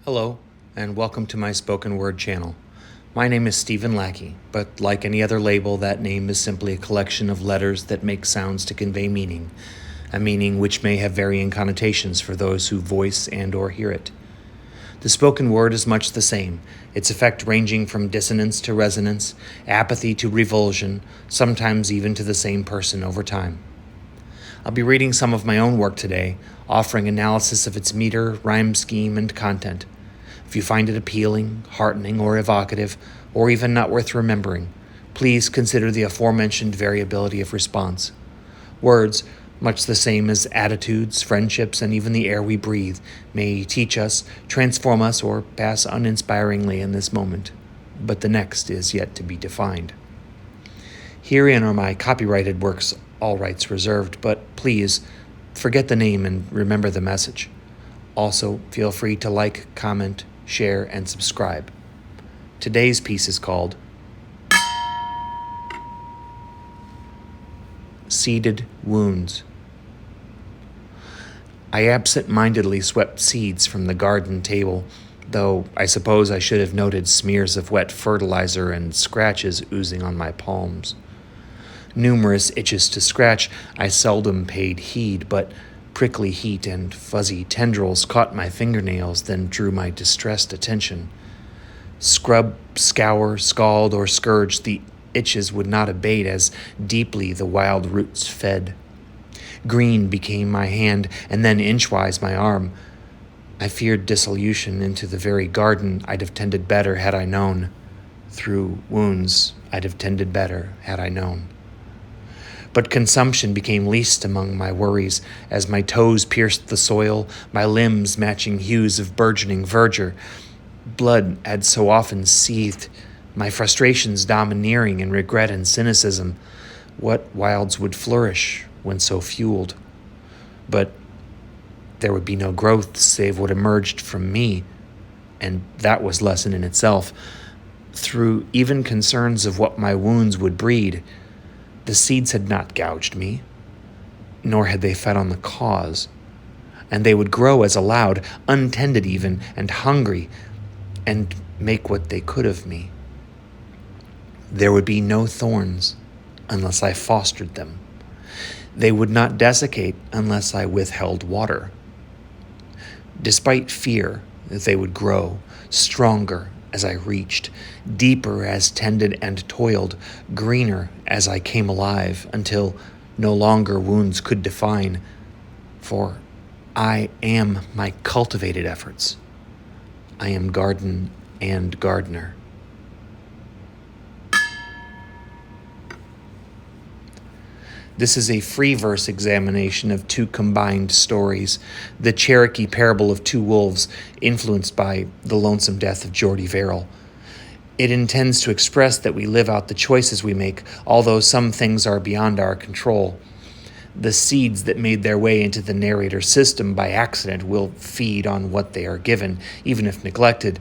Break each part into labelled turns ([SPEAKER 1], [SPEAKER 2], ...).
[SPEAKER 1] Hello, and welcome to my spoken word channel. My name is Stephen Lackey, but like any other label, that name is simply a collection of letters that make sounds to convey meaning, a meaning which may have varying connotations for those who voice and or hear it. The spoken word is much the same, its effect ranging from dissonance to resonance, apathy to revulsion, sometimes even to the same person over time. I'll be reading some of my own work today, offering analysis of its meter, rhyme scheme, and content. If you find it appealing, heartening, or evocative, or even not worth remembering, please consider the aforementioned variability of response. Words, much the same as attitudes, friendships, and even the air we breathe, may teach us, transform us, or pass uninspiringly in this moment, but the next is yet to be defined. Herein are my copyrighted works, all rights reserved, but please forget the name and remember the message. Also, feel free to like, comment, share, and subscribe. Today's piece is called Seeded Wounds. I absent-mindedly swept seeds from the garden table, though I suppose I should have noted smears of wet fertilizer and scratches oozing on my palms. Numerous itches to scratch I seldom paid heed, but prickly heat and fuzzy tendrils caught my fingernails, then drew my distressed attention. Scrub, scour, scald, or scourge, the itches would not abate as deeply the wild roots fed. Green became my hand, and then inchwise my arm. I feared dissolution into the very garden I'd have tended better had I known. Through wounds I'd have tended better had I known. But consumption became least among my worries as my toes pierced the soil, my limbs matching hues of burgeoning verdure. Blood had so often seethed, my frustrations domineering in regret and cynicism. What wilds would flourish when so fueled? But there would be no growth save what emerged from me, and that was lesson in itself. Through even concerns of what my wounds would breed, the seeds had not gouged me, nor had they fed on the cause, and they would grow as allowed, untended even, and hungry, and make what they could of me. There would be no thorns unless I fostered them. They would not desiccate unless I withheld water. Despite fear that they would grow, stronger as I reached, deeper as tended and toiled, greener as I came alive, until no longer wounds could define, for I am my cultivated efforts. I am garden and gardener. This is a free verse examination of two combined stories, the Cherokee parable of two wolves, influenced by the lonesome death of Jordy Verrill. It intends to express that we live out the choices we make, although some things are beyond our control. The seeds that made their way into the narrator's system by accident will feed on what they are given. Even if neglected,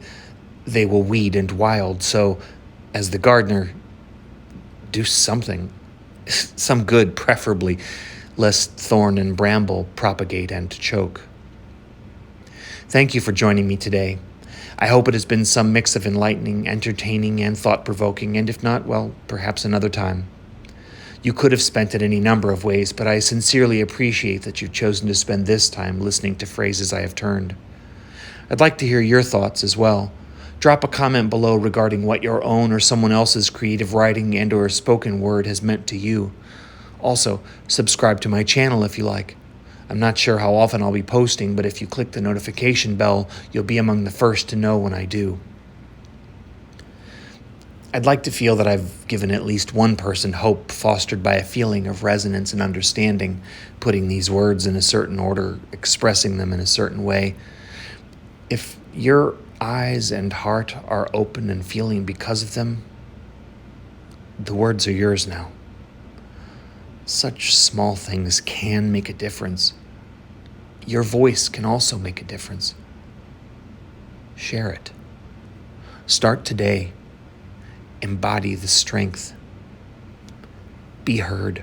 [SPEAKER 1] they will weed and wild. So, as the gardener, do something. Some good, preferably, lest thorn and bramble propagate and choke. Thank you for joining me today. I hope it has been some mix of enlightening, entertaining, and thought-provoking, and if not, well, perhaps another time. You could have spent it any number of ways, but I sincerely appreciate that you've chosen to spend this time listening to phrases I have turned. I'd like to hear your thoughts as well. Drop a comment below regarding what your own or someone else's creative writing and or spoken word has meant to you. Also, subscribe to my channel if you like. I'm not sure how often I'll be posting, but if you click the notification bell, you'll be among the first to know when I do. I'd like to feel that I've given at least one person hope fostered by a feeling of resonance and understanding, putting these words in a certain order, expressing them in a certain way. If your eyes and heart are open and feeling because of them, the words are yours now. Such small things can make a difference. Your voice can also make a difference. Share it. Start today. Embody the strength. Be heard.